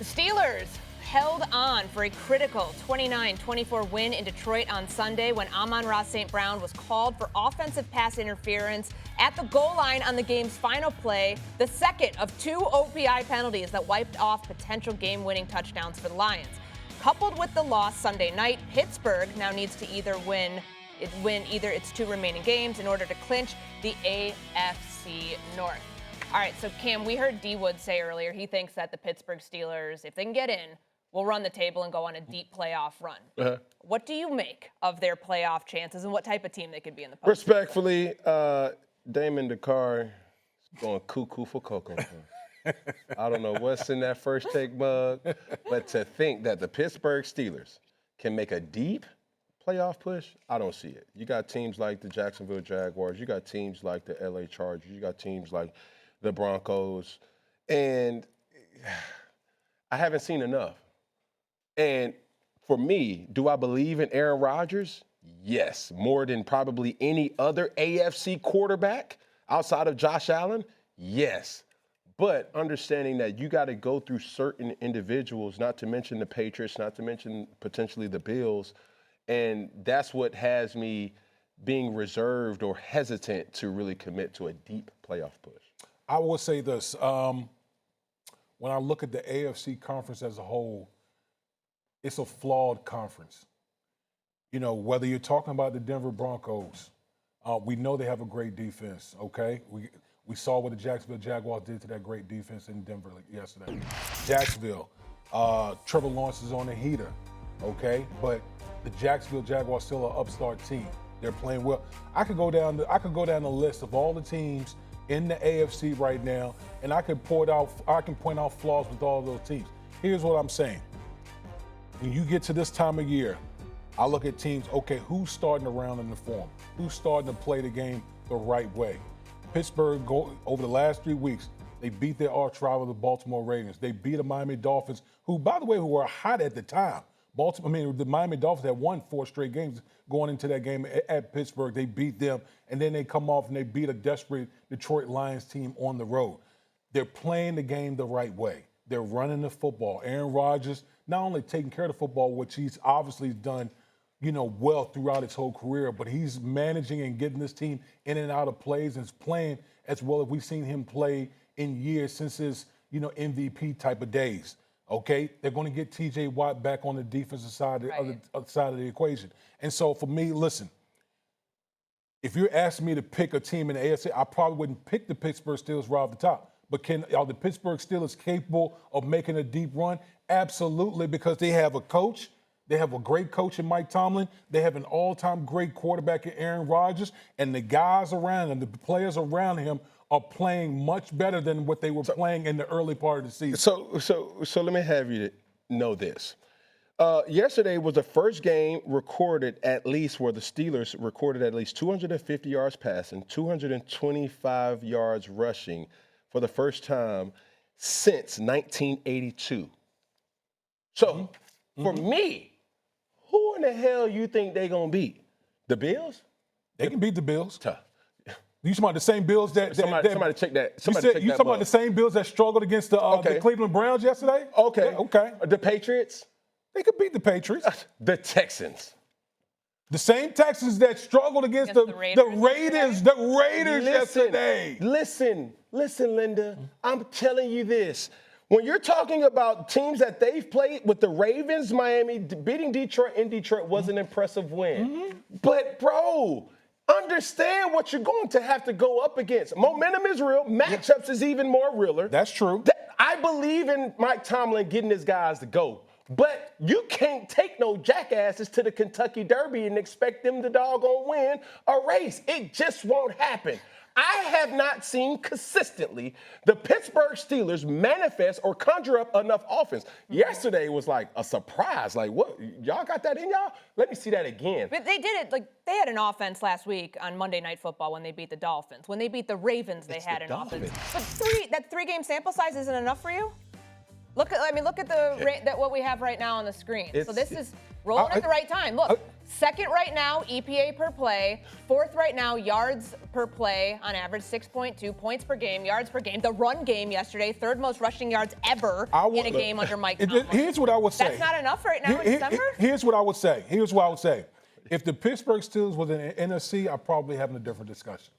The Steelers held on for a critical 29-24 win in Detroit on Sunday when Amon-Ra St. Brown was called for offensive pass interference at the goal line on the game's final play, the second of two OPI penalties that wiped off potential game-winning touchdowns for the Lions. Coupled with the loss Sunday night, Pittsburgh now needs to either win its two remaining games in order to clinch the AFC North. All right, so Cam, we heard D. Wood say earlier he thinks that the Pittsburgh Steelers, if they can get in, will run the table and go on a deep playoff run. Uh-huh. What do you make of their playoff chances and what type of team they could be in the postseason? Respectfully, Damien is going cuckoo for Cocoa. I don't know what's in that first take mug, but to think that the Pittsburgh Steelers can make a deep playoff push, I don't see it. You got teams like the Jacksonville Jaguars. You got teams like the LA Chargers. You got teams like the Broncos. And I haven't seen enough. And for me, do I believe in Aaron Rodgers? Yes, more than probably any other AFC quarterback outside of Josh Allen? Yes. But understanding that you got to go through certain individuals, not to mention the Patriots, not to mention potentially the Bills, and that's what has me being reserved or hesitant to really commit to a deep playoff push. I will say this. When I look at the AFC conference as a whole, it's a flawed conference. You know, whether you're talking about the Denver Broncos, we know they have a great defense, okay? We saw what the Jacksonville Jaguars did to that great defense in Denver yesterday. Jacksonville, Trevor Lawrence is on the heater, okay? But the Jacksonville Jaguars still an upstart team. They're playing well. I could go down the list of all the teams in the AFC right now, and I can point out flaws with all those teams. Here's what I'm saying. When you get to this time of year, I look at teams, okay, who's starting to round in the form? Who's starting to play the game the right way? Pittsburgh, over the last 3 weeks, they beat their arch rival, the Baltimore Ravens. They beat the Miami Dolphins, who, by the way, who were hot at the time. The Miami Dolphins had won 4 straight games going into that game at Pittsburgh. They beat them, and then they come off and they beat a desperate Detroit Lions team on the road. They're playing the game the right way. They're running the football. Aaron Rodgers, not only taking care of the football, which he's obviously done, well throughout his whole career, but he's managing and getting this team in and out of plays and is playing as well as we've seen him play in years since his, MVP type of days. Okay, they're going to get T.J. Watt back on the defensive side, other side of the equation. And so for me, listen, if you're asking me to pick a team in the AFC, I probably wouldn't pick the Pittsburgh Steelers right off the top. But are the Pittsburgh Steelers capable of making a deep run? Absolutely, because they have a coach. They have a great coach in Mike Tomlin. They have an all-time great quarterback in Aaron Rodgers. And the guys around him, the players around him, are playing much better than what they were playing in the early part of the season. So let me have you know this. Yesterday was the first game recorded at least where the Steelers recorded at least 250 yards passing, 225 yards rushing for the first time since 1982. So for me, who in the hell you think they gonna beat? The Bills? They can beat the Bills. Tough. You talking about the same Bills that somebody check that. You talking about the same Bills that struggled against the Cleveland Browns yesterday? Okay. Okay. The Patriots? They could beat the Patriots. The Texans. The same Texans that struggled against the Raiders yesterday. Listen, Linda. I'm telling you this. When you're talking about teams that they've played with the Ravens, Miami, beating Detroit in Detroit was an impressive win. But, bro, understand what you're going to have to go up against. Momentum is real. Matchups is even more realer. That's true. I believe in Mike Tomlin getting his guys to go. But you can't take no jackasses to the Kentucky Derby and expect them to doggone win a race. It just won't happen. I have not seen consistently the Pittsburgh Steelers manifest or conjure up enough offense. Yesterday was like a surprise. Like, what? Y'all got that in y'all? Let me see that again. But they did it. Like, they had an offense last week on Monday Night Football when they beat the Dolphins. When they beat the Ravens, they had an offense. But that 3-game sample size isn't enough for you? Look at what we have right now on the screen. So this is rolling at the right time. Look, Second right now, EPA per play. Fourth right now, yards per play on average, 6.2 points per game, yards per game. The run game yesterday, third most rushing yards ever in a game under Mike Tomlin. Here's what I would say. That's not enough right now in December? Here's what I would say. If the Pittsburgh Steelers was in the NFC, I'd probably having a different discussion.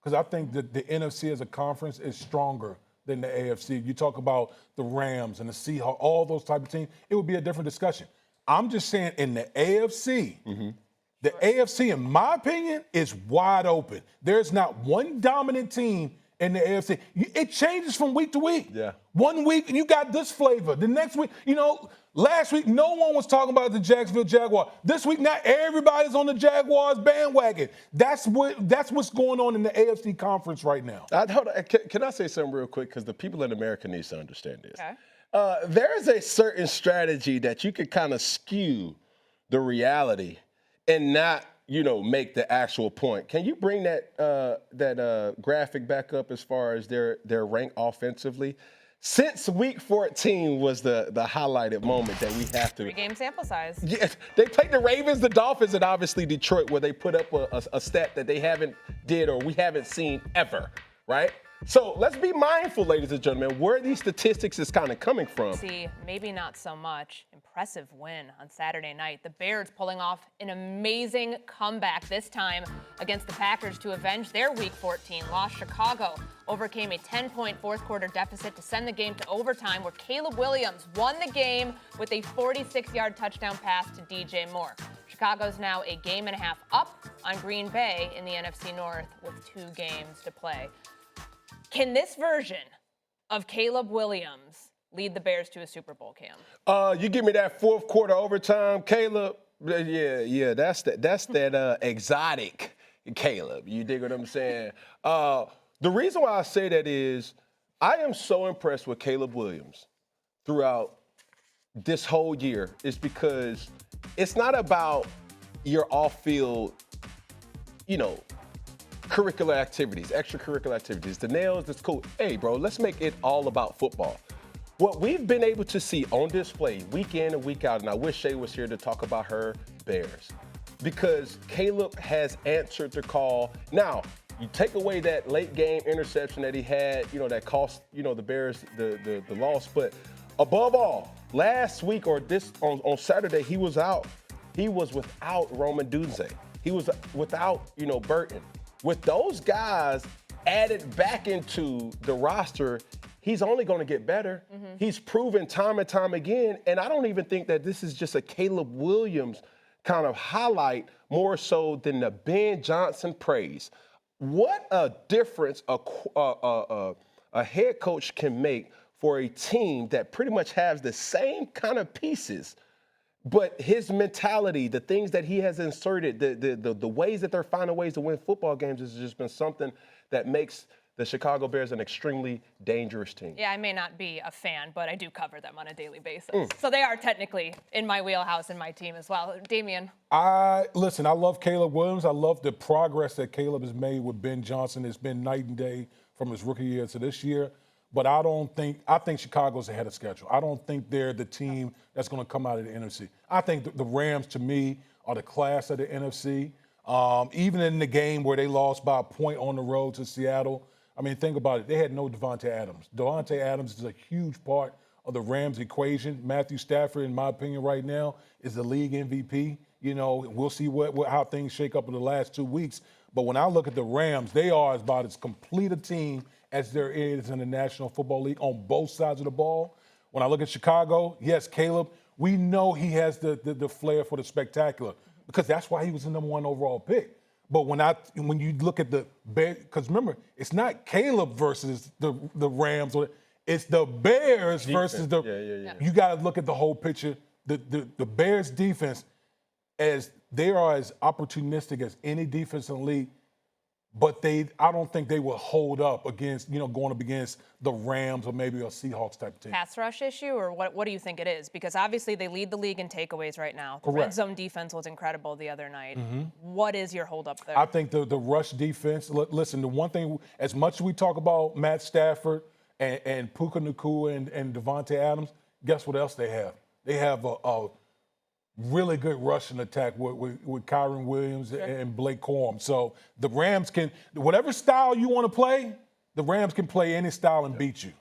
Because I think that the NFC as a conference is stronger than the AFC. You talk about the Rams and the Seahawks, all those type of teams, it would be a different discussion. I'm just saying in the AFC, the AFC, in my opinion, is wide open. There's not one dominant team in the AFC. It changes from week to week. Yeah. 1 week, you got this flavor. The next week, last week, no one was talking about the Jacksonville Jaguars. This week, not everybody's on the Jaguars bandwagon. That's what's going on in the AFC conference right now. Can I say something real quick? Because the people in America need to understand this. Okay. There is a certain strategy that you could kind of skew the reality and not, make the actual point. Can you bring that graphic back up as far as their rank offensively? Since week 14 was the highlighted moment that we have to. 3-game sample size. Yes, they played the Ravens, the Dolphins, and obviously Detroit, where they put up a stat that they haven't did or we haven't seen ever, right? So let's be mindful, ladies and gentlemen, where these statistics is kind of coming from. See, maybe not so much. Impressive win on Saturday night. The Bears pulling off an amazing comeback, this time against the Packers to avenge their Week 14 loss. Chicago overcame a 10-point fourth-quarter deficit to send the game to overtime, where Caleb Williams won the game with a 46-yard touchdown pass to DJ Moore. Chicago's now a game and a half up on Green Bay in the NFC North with 2 games to play. Can this version of Caleb Williams lead the Bears to a Super Bowl, Cam? You give me that fourth quarter overtime, Caleb. Yeah, that's that exotic Caleb. You dig what I'm saying? The reason why I say that is I am so impressed with Caleb Williams throughout this whole year is because it's not about your off-field, curricular activities, extracurricular activities. The nails, that's cool. Hey, bro, let's make it all about football. What we've been able to see on display week in and week out, and I wish Shay was here to talk about her Bears, because Caleb has answered the call. Now, you take away that late game interception that he had, that cost, the Bears the loss. But above all, last week or on Saturday, he was out. He was without Roman Dunze. He was without, Burton. With those guys added back into the roster, he's only going to get better. He's proven time and time again. And I don't even think that this is just a Caleb Williams kind of highlight more so than the Ben Johnson praise. What a difference a head coach can make for a team that pretty much has the same kind of pieces, but his mentality, the things that he has inserted, the ways that they're finding ways to win football games has just been something that makes the Chicago Bears an extremely dangerous team. Yeah, I may not be a fan, but I do cover them on a daily basis. So they are technically in my wheelhouse and my team as well. Damien. I love Caleb Williams. I love the progress that Caleb has made with Ben Johnson. It's been night and day from his rookie year to this year. But I think Chicago's ahead of schedule. I don't think they're the team that's going to come out of the NFC. I think the Rams, to me, are the class of the NFC. Even in the game where they lost by a point on the road to Seattle, I mean, think about it. They had no Davante Adams. Davante Adams is a huge part of the Rams equation. Matthew Stafford, in my opinion right now, is the league MVP. We'll see how things shake up in the last 2 weeks. But when I look at the Rams, they are about as complete a team as there is in the National Football League on both sides of the ball. When I look at Chicago, yes, Caleb, we know he has the flair for the spectacular because that's why he was the number 1 overall pick. But when you look at the Bears, because remember, it's not Caleb versus the Rams, it's the Bears versus the. Yeah. You got to look at the whole picture. The Bears defense, as they are as opportunistic as any defense in the league, but I don't think they will hold up against, going up against the Rams or maybe a Seahawks type of team. Pass rush issue, or what do you think it is? Because obviously they lead the league in takeaways right now. The Correct. red zone defense was incredible the other night. What is your holdup there? I think the rush defense, listen, the one thing, as much as we talk about Matt Stafford and Puka Nacua and Davante Adams, guess what else they have? They have a really good rushing attack with Kyron Williams and Blake Corum. So the Rams can, whatever style you want to play, the Rams can play any style and beat you.